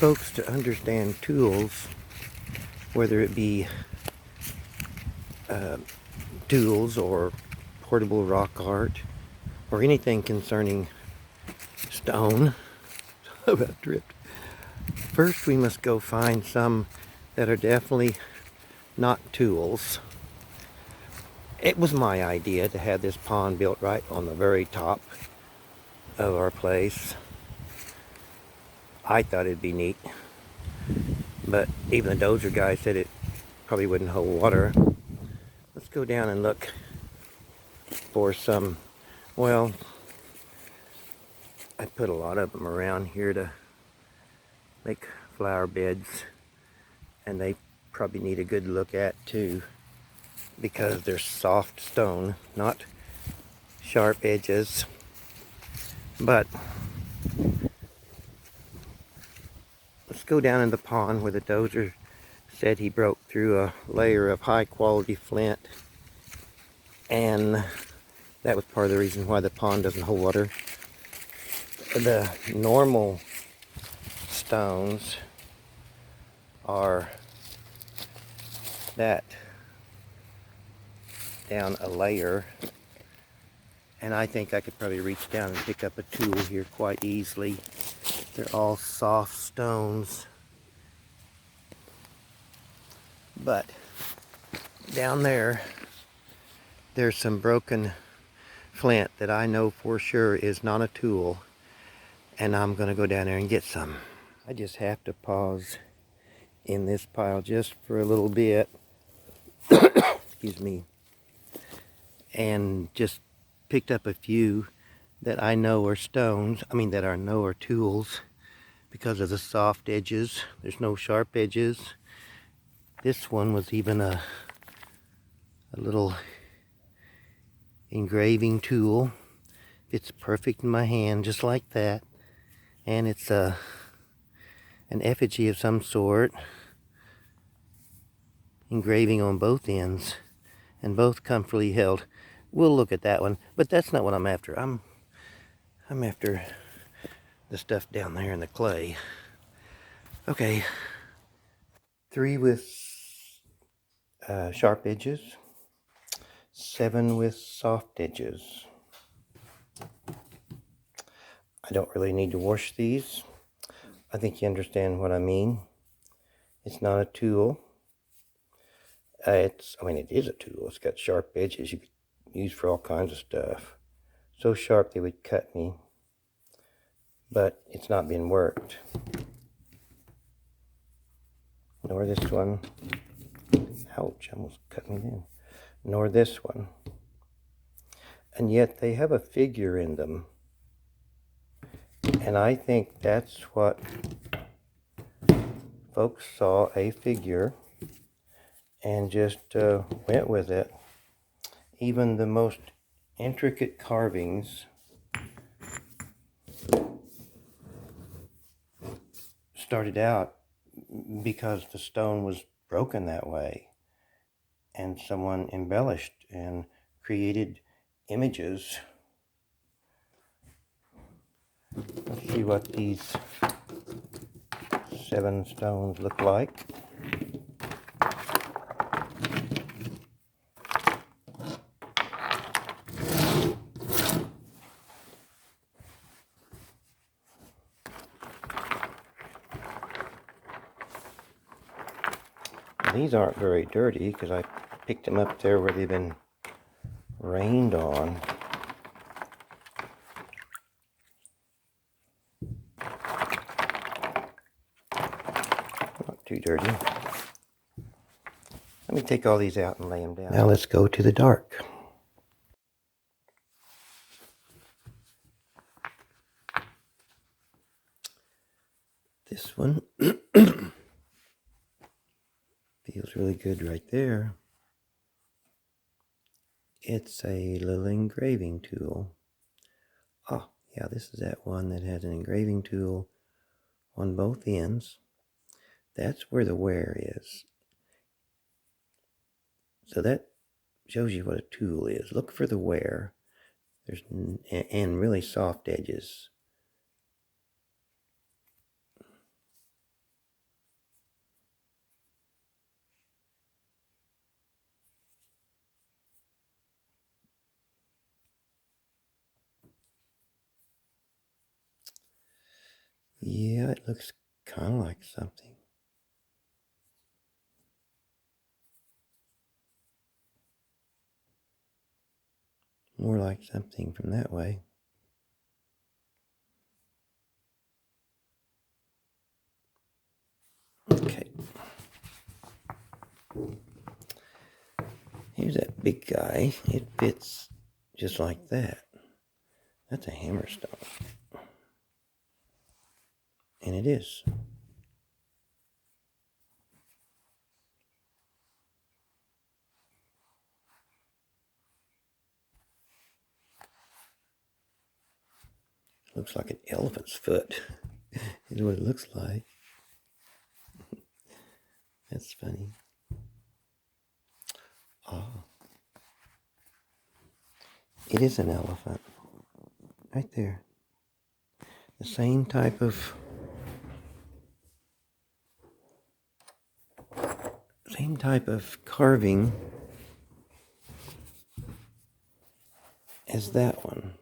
folks to understand tools, whether it be tools or portable rock art or anything concerning stone. About dripped. First, we must go find some that are definitely not tools. It was my idea to have this pond built right on the very top of our place. I thought it'd be neat, but even the dozer guy said it probably wouldn't hold water. Let's go down and look for some, well, I put a lot of them around here to make flower beds, and they probably need a good look at too, because they're soft stone, not sharp edges. But let's go down in the pond where the dozer said he broke through a layer of high quality flint, and that was part of the reason why the pond doesn't hold water. The normal stones are that down a layer, and I think I could probably reach down and pick up a tool here quite easily. They're all soft stones, but down there there's some broken flint that I know for sure is not a tool, and I'm gonna go down there and get some. I just have to pause in this pile just for a little bit excuse me, and just picked up a few that I know are stones, that I know are tools, because of the soft edges. There's no sharp edges. This one was even a little engraving tool. It's perfect in my hand, just like that. And it's an effigy of some sort, engraving on both ends, and both comfortably held. We'll look at that one, but that's not what I'm after. I'm after the stuff down there in the clay. Okay, 3 with sharp edges, 7 with soft edges. I don't really need to wash these. I think you understand what I mean. It's not a tool. It is a tool. It's got sharp edges you could use for all kinds of stuff. So sharp they would cut me, but it's not being worked. Nor this one. Ouch, almost cut me down. Nor this one. And yet they have a figure in them. And I think that's what folks saw, a figure, and just went with it. Even the most intricate carvings started out because the stone was broken that way, and someone embellished and created images. Let's see what these 7 stones look like. These aren't very dirty because I picked them up there where they've been rained on. Not too dirty. Let me take all these out and lay them down. Now let's go to the dark. This one feels really good right there. It's a little engraving tool. Oh, yeah, this is that one that has an engraving tool on both ends. That's where the wear is. So that shows you what a tool is. Look for the wear. And really soft edges. Yeah, it looks kind of like something. More like something from that way. Okay. Here's that big guy. It fits just like that. That's a hammerstone. And it is. Looks like an elephant's foot. Is what it looks like. That's funny. Oh. It is an elephant. Right there. The same type of carving as that one.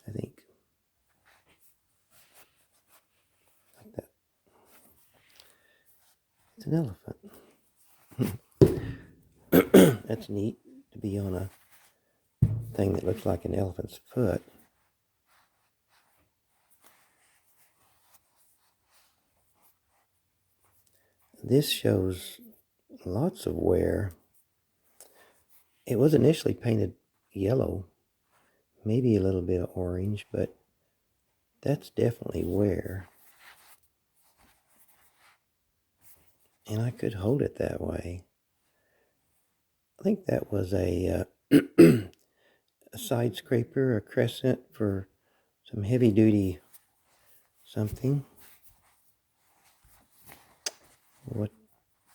I think. Like that. It's an elephant. That's neat to be on a thing that looks like an elephant's foot. This shows lots of wear. It was initially painted yellow, maybe a little bit of orange, but that's definitely wear. And I could hold it that way. I think that was a side scraper, a crescent for some heavy duty something. What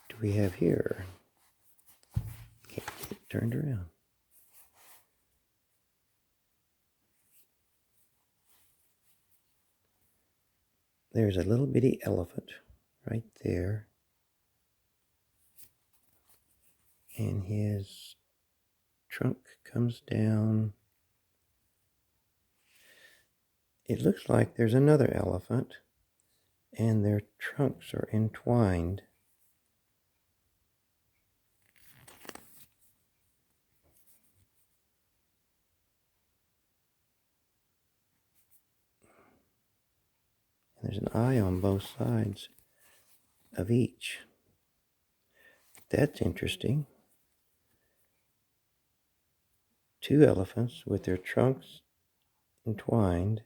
do we have here? Can't get it turned around. There's a little bitty elephant right there. And his trunk comes down. It looks like there's another elephant, and their trunks are entwined. And there's an eye on both sides of each. That's interesting. Two elephants with their trunks entwined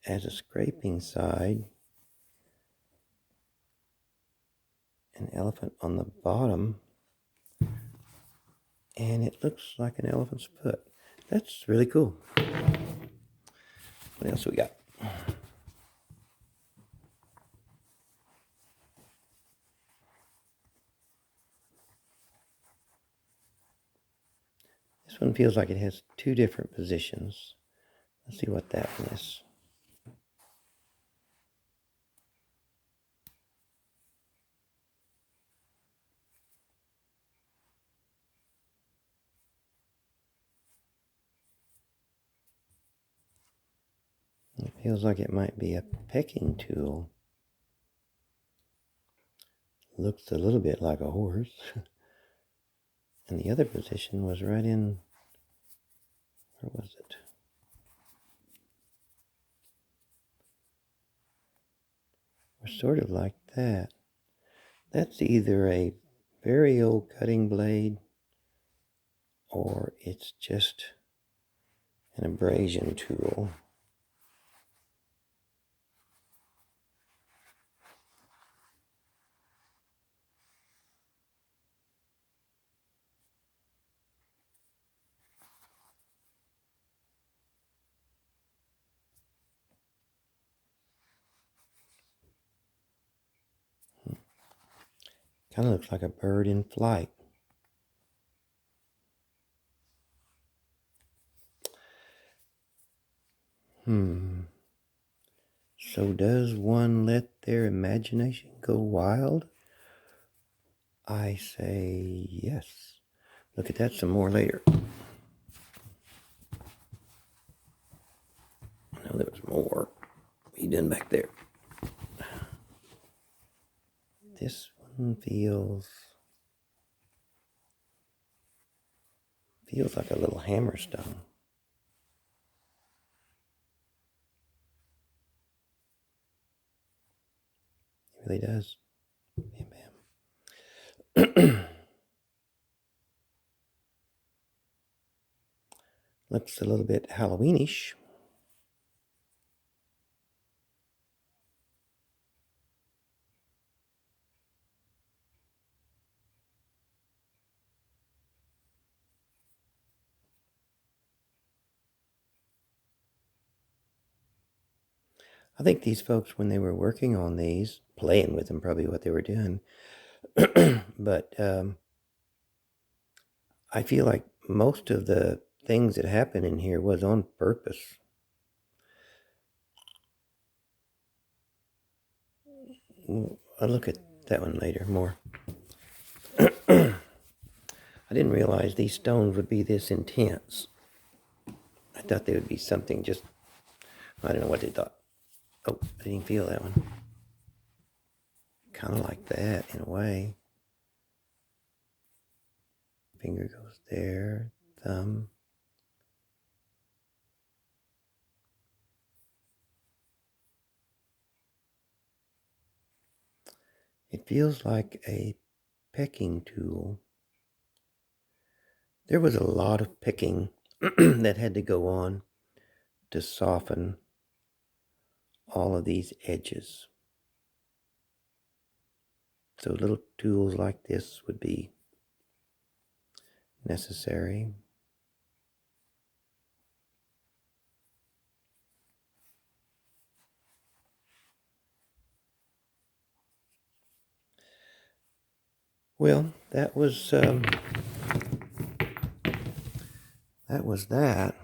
as a scraping side. An elephant on the bottom. And it looks like an elephant's foot. That's really cool. What else we got? This one feels like it has two different positions. Let's see what that one is. It feels like it might be a pecking tool. Looks a little bit like a horse. And the other position was right in, where was it? Or sort of like that. That's either a very old cutting blade or it's just an abrasion tool. Kind of looks like a bird in flight. So does one let their imagination go wild? I say yes. Look at that some more later. more. What are you doing back there? This one feels like a little hammerstone. It really does. Bam, bam. Looks a little bit Halloweenish. I think these folks, when they were working on these, playing with them, probably what they were doing, but I feel like most of the things that happen in here was on purpose. I'll look at that one later more. I didn't realize these stones would be this intense. I thought they would be something just, I don't know what they thought. Oh, I didn't feel that one. Kind of like that in a way. Finger goes there, thumb. It feels like a pecking tool. There was a lot of picking that had to go on to soften all of these edges. So little tools like this would be necessary. Well, that was that.